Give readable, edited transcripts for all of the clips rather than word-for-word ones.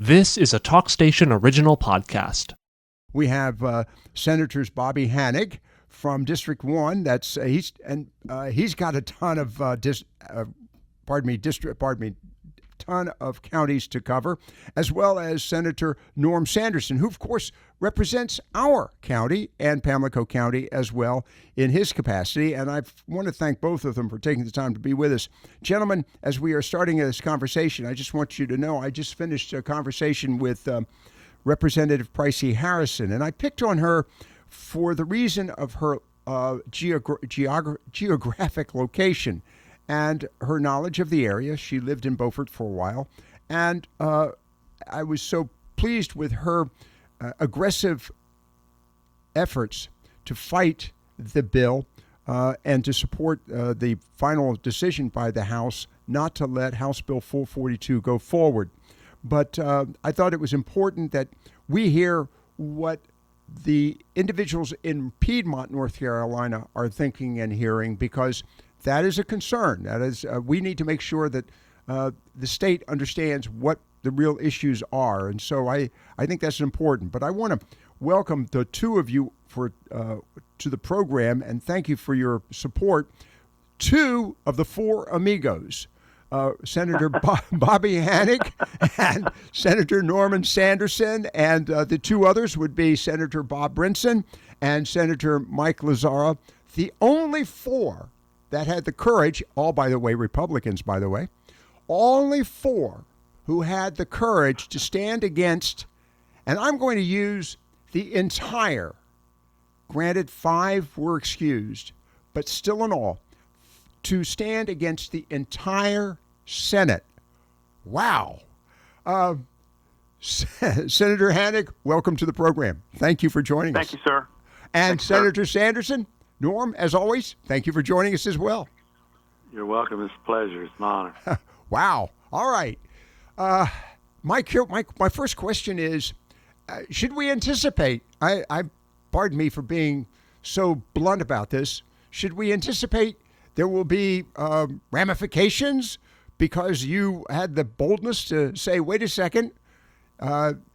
This is a TalkStation original podcast. We have Senators Bobby Hanig from District 1. He's got a ton of ton of counties to cover, as well as Senator Norm Sanderson, who of course represents our county and Pamlico County as well in his capacity. And I want to thank both of them for taking the time to be with us. Gentlemen, as we are starting this conversation, I just want you to know I just finished a conversation with Representative Pricey Harrison, and I picked on her for the reason of her geographic location and her knowledge of the area. She lived in Beaufort for a while, and I was so pleased with her aggressive efforts to fight the bill and to support the final decision by the House not to let House Bill 442 go forward. But I thought it was important that we hear what the individuals in Piedmont, North Carolina are thinking and hearing, because that is a concern. That is, we need to make sure that the state understands what the real issues are. And so I think that's important. But I want to welcome the two of you to the program and thank you for your support. Two of the four amigos, Senator Bobby Hanig and Senator Norman Sanderson, and the two others would be Senator Bob Brinson and Senator Mike Lazzara, the only four that had the courage, all, by the way, Republicans, by the way, only four who had the courage to stand against, and I'm going to use the entire, granted 5 were excused, but still in all, to stand against the entire Senate. Wow. Senator Hanig, welcome to the program. Thank you for joining us. Thank you, sir. And Thanks, Senator Sanderson, Norm, as always, thank you for joining us as well. You're welcome. It's a pleasure. It's an honor. Wow. All right. My first question is, should we anticipate, pardon me for being so blunt about this, should we anticipate there will be ramifications because you had the boldness to say, wait a second,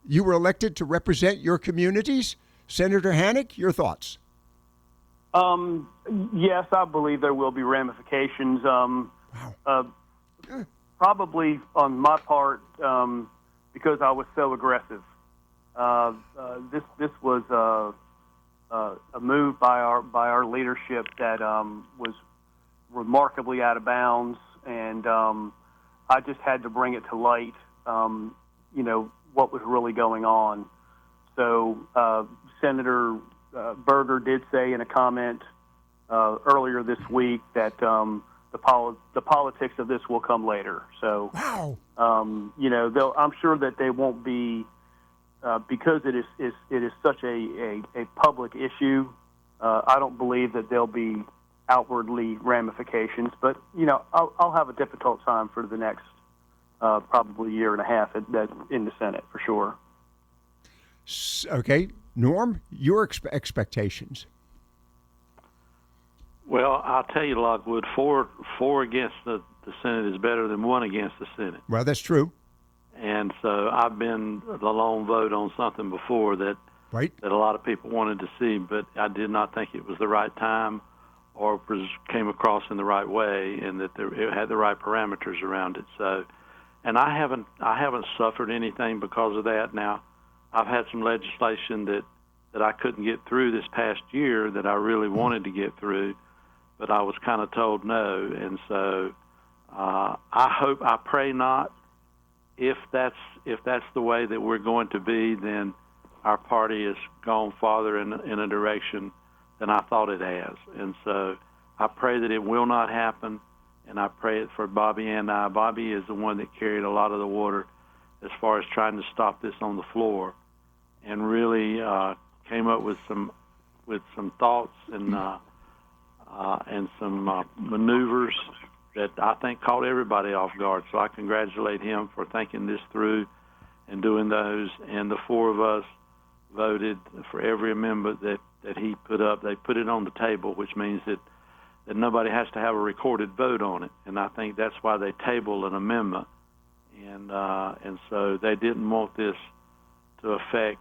you were elected to represent your communities? Senator Hanig, your thoughts? Yes, I believe there will be ramifications. Wow. Probably on my part, because I was so aggressive. This was a move by our leadership that was remarkably out of bounds, and I just had to bring it to light. What was really going on. So Senator Berger did say in a comment earlier this week that the politics of this will come later. So, wow. I'm sure that they won't be because it is such a public issue. I don't believe that there'll be outwardly ramifications, but I'll have a difficult time for the next probably year and a half in the Senate for sure. Okay, Norm, your expectations. Well, I'll tell you, Lockwood, four against the Senate is better than 1 against the Senate. Well, that's true. And so I've been the lone vote on something before that a lot of people wanted to see, but I did not think it was the right time or came across in the right way, and that it had the right parameters around it. So, and I haven't suffered anything because of that. Now, I've had some legislation that I couldn't get through this past year that I really wanted to get through, but I was kind of told no. And so I pray not. If that's the way that we're going to be, then our party has gone farther in a direction than I thought it has. And so I pray that it will not happen, and I pray it for Bobby and I. Bobby is the one that carried a lot of the water as far as trying to stop this on the floor, and really came up with some thoughts and some maneuvers that I think caught everybody off guard. So I congratulate him for thinking this through and doing those. And the 4 of us voted for every amendment that he put up. They put it on the table, which means that nobody has to have a recorded vote on it. And I think that's why they table an amendment. and so they didn't want this to affect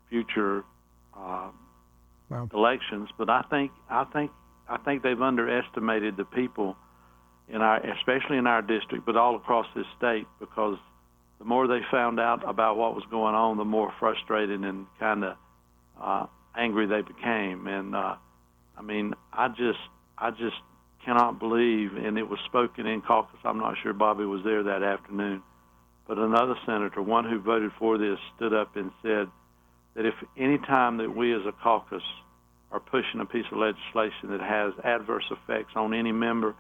future elections. But I think they've underestimated the people especially in our district, but all across this state, because the more they found out about what was going on, the more frustrated and kind of angry they became. And I just cannot believe, and it was spoken in caucus. I'm not sure Bobby was there that afternoon, but another senator, one who voted for this, stood up and said that if any time that we as a caucus are pushing a piece of legislation that has adverse effects on any member,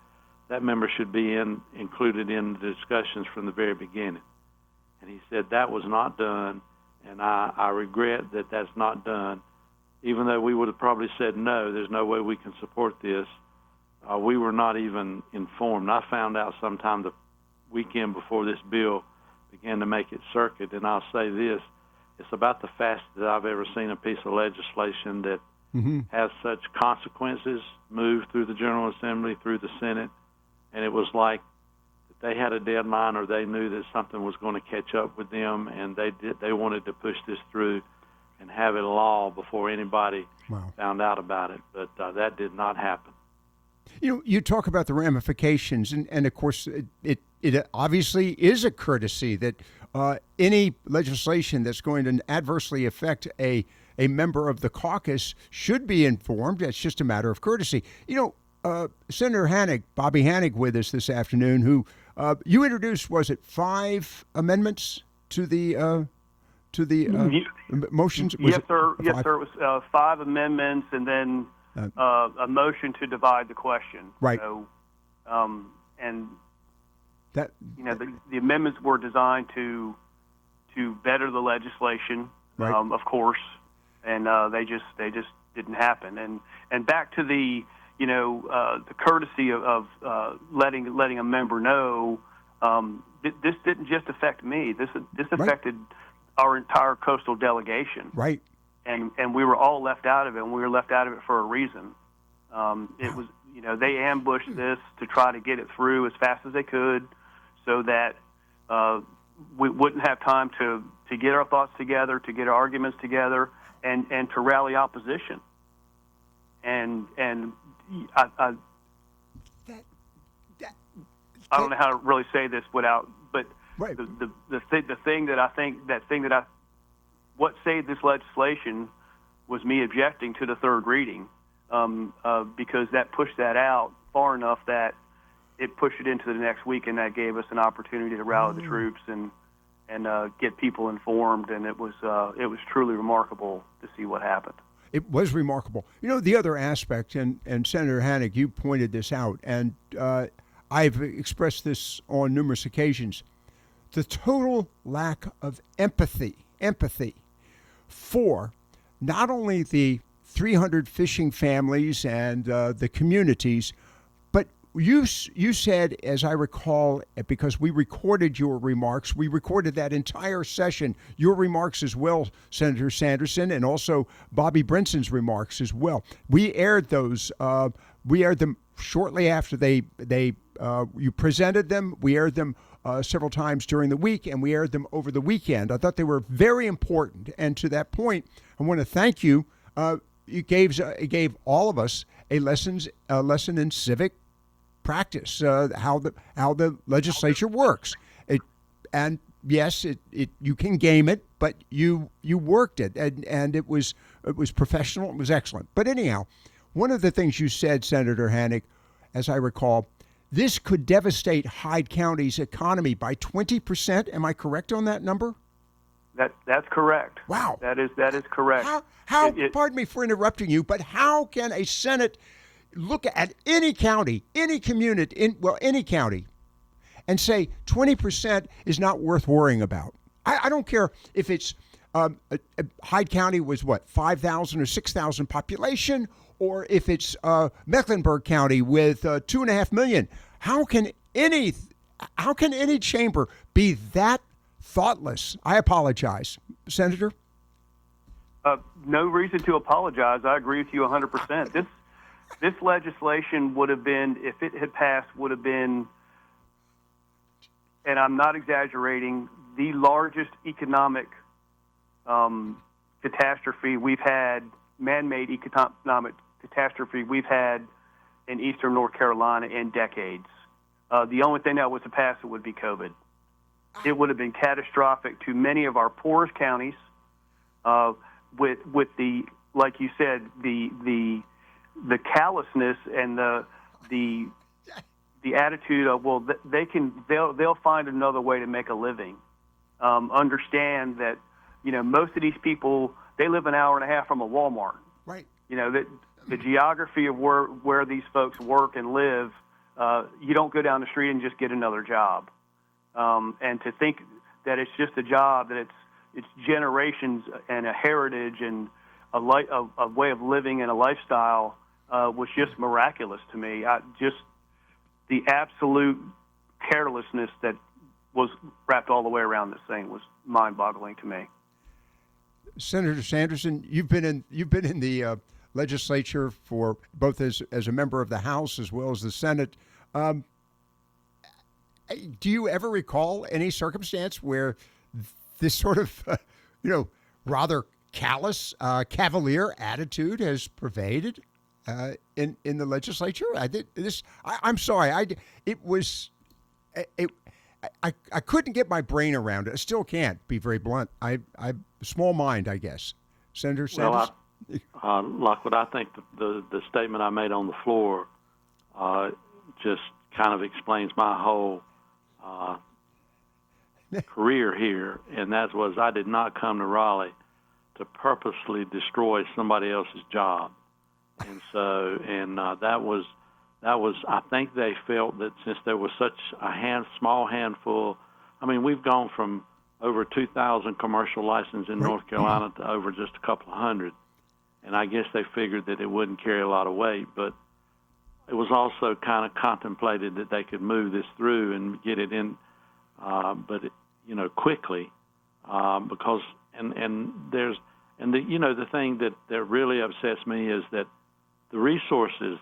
that member should be included in the discussions from the very beginning. And he said that was not done, and I regret that that's not done. Even though we would have probably said no, there's no way we can support this, we were not even informed. I found out sometime the weekend before this bill began to make its circuit, and I'll say this, it's about the fastest that I've ever seen a piece of legislation that has such consequences move through the General Assembly, through the Senate, and it was like they had a deadline, or they knew that something was going to catch up with them, and they wanted to push this through and have it law before anybody found out about it. But that did not happen. You talk about the ramifications, and of course, it obviously is a courtesy that any legislation that's going to adversely affect a member of the caucus should be informed. It's just a matter of courtesy. Senator Hanig, Bobby Hanig, with us this afternoon, who you introduced, was it 5 amendments to the motions? Yes, sir. Yes, sir. It was 5 amendments, and then a motion to divide the question. Right. So, and that the amendments were designed to better the legislation, right. Of course, and they just didn't happen. And back to the the courtesy of letting a member know. This didn't just affect me. This affected our entire coastal delegation. Right. And we were all left out of it, and we were left out of it for a reason. It was, they ambushed this to try to get it through as fast as they could, so that we wouldn't have time to get our thoughts together, to get our arguments together, and to rally opposition. And I don't know how to really say this without, but right. the thing that what saved this legislation was me objecting to the third reading, because that pushed that out far enough that it pushed it into the next week, and that gave us an opportunity to rally the troops and get people informed, and it was truly remarkable to see what happened. It was remarkable. The other aspect, and Senator Hanig, you pointed this out, and I've expressed this on numerous occasions, the total lack of empathy for not only the 300 fishing families and the communities, but you said, as I recall, because we recorded your remarks, we recorded that entire session, your remarks as well, Senator Sanderson, and also Bobby Brinson's remarks as well. We aired those. We aired them shortly after you presented them. We aired them several times during the week, and we aired them over the weekend. I thought they were very important, and to that point, I want to thank you. You gave all of us a lesson in civic practice, how the legislature works. And yes, you can game it, but you worked it, and it was professional. It was excellent. But anyhow, one of the things you said, Senator Hanig, as I recall, this could devastate Hyde County's economy by 20%. Am I correct on that number? That's correct. Wow. That is correct. How pardon me for interrupting you, but how can a Senate look at any county, any community, any county, and say 20% is not worth worrying about? I don't care if it's Hyde County was 5,000 or 6,000 population, or if it's Mecklenburg County with 2.5 million. How can any chamber be that thoughtless? I apologize, Senator. No reason to apologize. I agree with you 100%. This legislation would have been, if it had passed, would have been and I'm not exaggerating, the largest economic catastrophe we've had, man-made economic catastrophe we've had in eastern North Carolina in decades. The only thing that was to pass it would be COVID. It would have been catastrophic to many of our poorest counties. With the, like you said, the callousness and the attitude of, well, they'll find another way to make a living. Understand that, most of these people, they live an hour and a half from a Walmart. Right. That the geography of where these folks work and live, you don't go down the street and just get another job. And to think that it's just a job, that it's generations and a heritage and a way of living and a lifestyle was just miraculous to me. Just the absolute carelessness that was wrapped all the way around this thing was mind-boggling to me. Senator Sanderson, you've been in the legislature for both as a member of the House as well as the Senate. Do you ever recall any circumstance where this sort of, rather callous, cavalier attitude has pervaded in the legislature? I'm sorry. I couldn't get my brain around it. I still can't, be very blunt. I small mind, I guess. Senator Sanders? Well, Lockwood, I think the statement I made on the floor just kind of explains my whole career here, and that was I did not come to Raleigh to purposely destroy somebody else's job. And so, that was, I think they felt that since there was such a small handful, I mean, we've gone from over 2,000 commercial licenses in North Carolina to over just a couple of hundred. And I guess they figured that it wouldn't carry a lot of weight, but it was also kind of contemplated that they could move this through and get it in, quickly, because the thing that really upsets me is that the resources,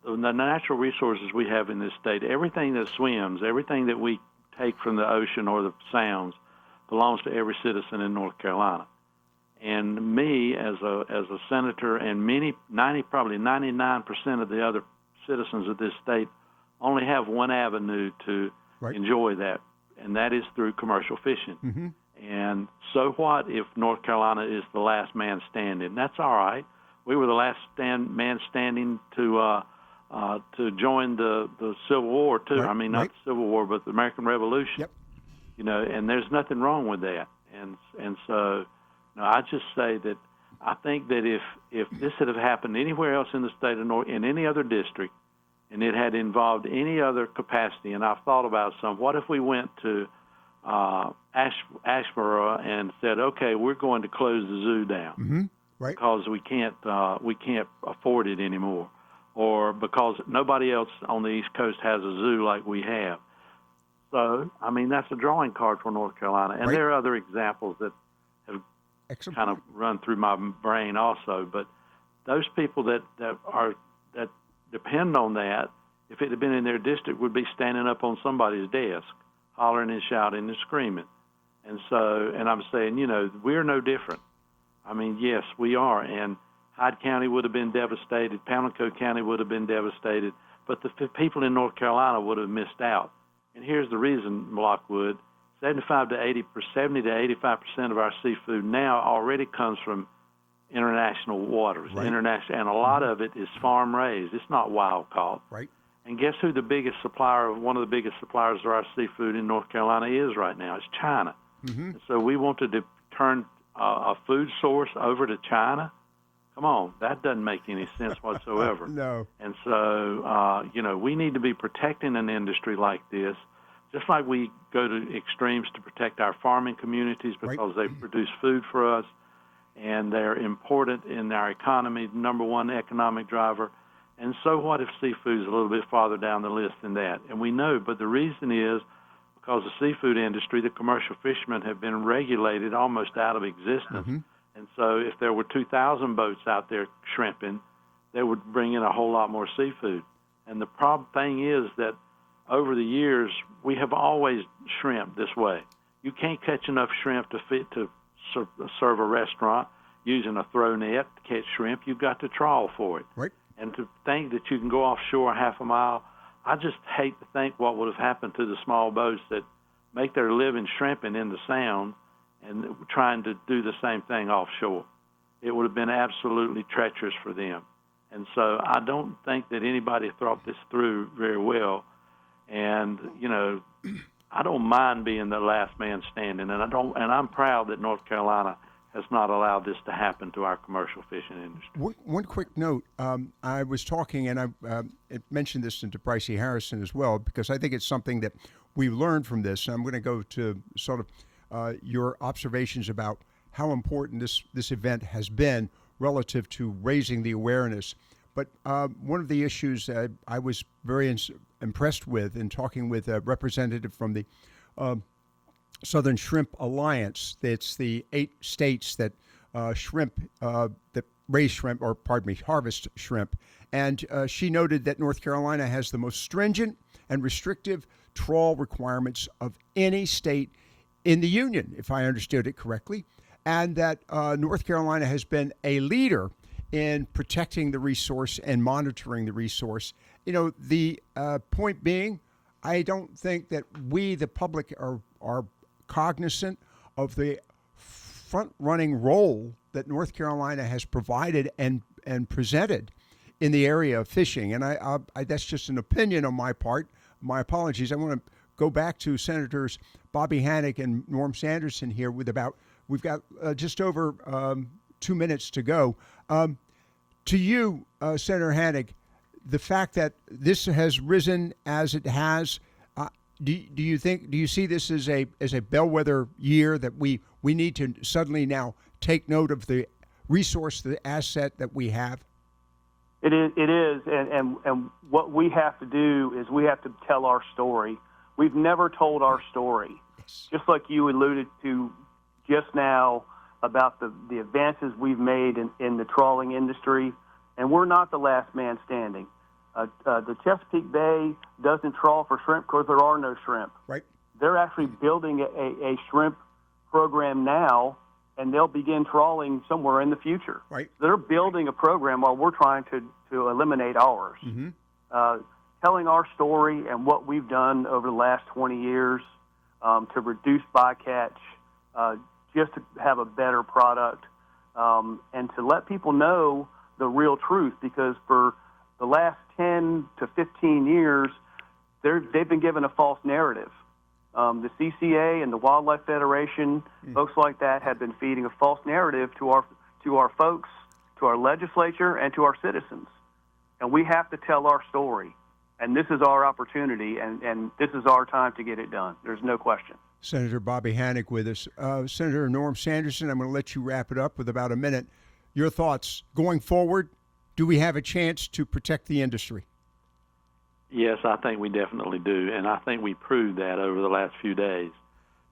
the natural resources we have in this state, everything that swims, everything that we take from the ocean or the sounds, belongs to every citizen in North Carolina. And me, as a senator, and probably 99% of the other citizens of this state, only have one avenue to enjoy that, and that is through commercial fishing. Mm-hmm. And so what if North Carolina is the last man standing? That's all right. We were the last man standing to join the Civil War too. Right. I mean, not the Civil War, but the American Revolution. Yep. And there's nothing wrong with that. And so, I just say that I think that if this had happened anywhere else in the state of North, in any other district, and it had involved any other capacity, and I've thought about what if we went to Asheboro and said, okay, we're going to close the zoo down. Mm-hmm. Right. Because we can't afford it anymore, or because nobody else on the East Coast has a zoo like we have. So, I mean, that's a drawing card for North Carolina, and there are other examples that have kind of run through my brain also. But those people that depend on that, if it had been in their district, would be standing up on somebody's desk, hollering and shouting and screaming. And so, and I'm saying, we're no different. I mean, yes, we are. And Hyde County would have been devastated. Pamlico County would have been devastated. But the people in North Carolina would have missed out. And here's the reason, Lockwood. 70 to 85% of our seafood now already comes from international waters. Right. And a lot of it is farm-raised. It's not wild-caught. Right. And guess who one of the biggest suppliers of our seafood in North Carolina is right now? It's China. Mm-hmm. And so we want to turn a food source over to China? Come on, that doesn't make any sense whatsoever. No. And so, we need to be protecting an industry like this, just like we go to extremes to protect our farming communities because they produce food for us, and they're important in our economy, number one economic driver. And so what if seafood is a little bit farther down the list than that? And we know, but the reason is because the seafood industry, the commercial fishermen have been regulated almost out of existence. Mm-hmm. And so if there were 2,000 boats out there shrimping, they would bring in a whole lot more seafood. And the thing is that over the years, we have always shrimp this way. You can't catch enough shrimp to serve a restaurant using a throw net to catch shrimp. You've got to trawl for it. Right. And to think that you can go offshore half a mile, I just hate to think what would have happened to the small boats that make their living shrimping in the Sound and trying to do the same thing offshore. It would have been absolutely treacherous for them. And so I don't think that anybody thought this through very well. And, I don't mind being the last man standing, and I'm proud that North Carolina has not allowed this to happen to our commercial fishing industry. One quick note. I was talking, and I mentioned this to Pricey Harrison as well, because I think it's something that we've learned from this. I'm going to go to sort of your observations about how important this event has been relative to raising the awareness. But one of the issues I was very impressed with in talking with a representative from the Southern Shrimp Alliance. It's the 8 states that that raise shrimp, or pardon me, harvest shrimp. And she noted that North Carolina has the most stringent and restrictive trawl requirements of any state in the union, if I understood it correctly, and that North Carolina has been a leader in protecting the resource and monitoring the resource. The point being, I don't think that we, the public, are cognizant of the front-running role that North Carolina has provided and presented in the area of fishing. And I that's just an opinion on my part. My apologies. I want to go back to Senators Bobby Hanig and Norm Sanderson here we've got just over 2 minutes to go. To you, Senator Hanig, the fact that this has risen as it has, do you see this as a bellwether year that we need to suddenly now take note of the resource, the asset that we have? It is, and what we have to do is we have to tell our story. We've never told our story. Yes. Just like you alluded to just now about the advances we've made in the trawling industry, and we're not the last man standing. The Chesapeake Bay doesn't trawl for shrimp because there are no shrimp. Right. They're actually building a shrimp program now, and they'll begin trawling somewhere in the future. Right. They're building a program while we're trying to eliminate ours. Mm-hmm. Telling our story and what we've done over the last 20 years to reduce bycatch, just to have a better product, and to let people know the real truth, because for the last 10 to 15 years, they've been given a false narrative. The CCA and the Wildlife Federation, folks like that, have been feeding a false narrative to our folks, to our legislature, and to our citizens. And we have to tell our story. And this is our opportunity, and this is our time to get it done. There's no question. Senator Bobby Hanig with us. Senator Norm Sanderson, I'm going to let you wrap it up with about a minute. Your thoughts going forward, do we have a chance to protect the industry? Yes, I think we definitely do, and I think we proved that over the last few days,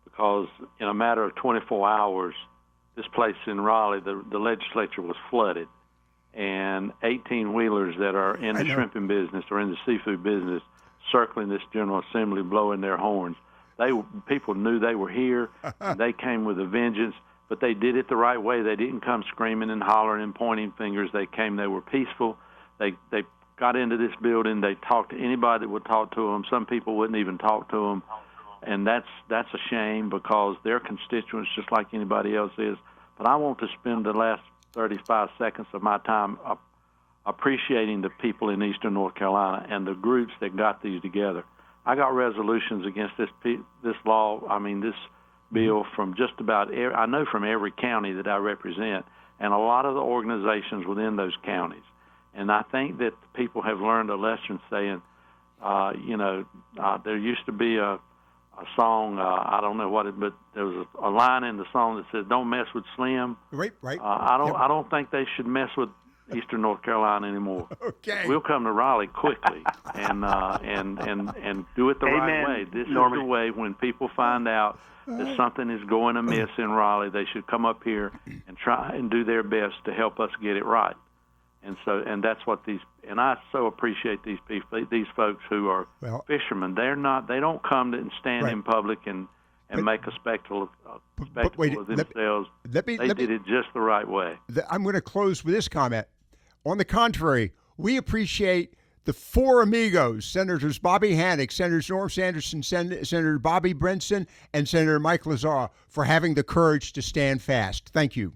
because in a matter of 24 hours, this place in Raleigh, the legislature was flooded, and 18-wheelers that are in the shrimping business or in the seafood business circling this General Assembly, blowing their horns. People knew they were here, and they came with a vengeance, but they did it the right way. They didn't come screaming and hollering and pointing fingers. They were peaceful. They got into this building. They talked to anybody that would talk to them. Some people wouldn't even talk to them, and that's a shame, because they're constituents just like anybody else is. But I want to spend the last 35 seconds of my time appreciating the people in eastern North Carolina and the groups that got these together. I got resolutions against this bill from just about I know from every county that I represent, and a lot of the organizations within those counties. And I think that people have learned a lesson, saying, there used to be a song, I don't know what it, but there was a line in the song that said, "Don't mess with Slim." Right. I don't think they should mess with eastern North Carolina anymore. Okay. We'll come to Raleigh quickly and do it the right way. This is the way. When people find out that something is going amiss in Raleigh, they should come up here and try and do their best to help us get it right. And that's what and I so appreciate these people, these folks who are fishermen. They don't come and stand in public and make a spectacle of themselves. They did it just the right way. I'm going to close with this comment. On the contrary, we appreciate the four amigos, Senators Bobby Hanig, Senator Norm Sanderson, Senator Bobby Brinson, and Senator Mike Lazar, for having the courage to stand fast. Thank you.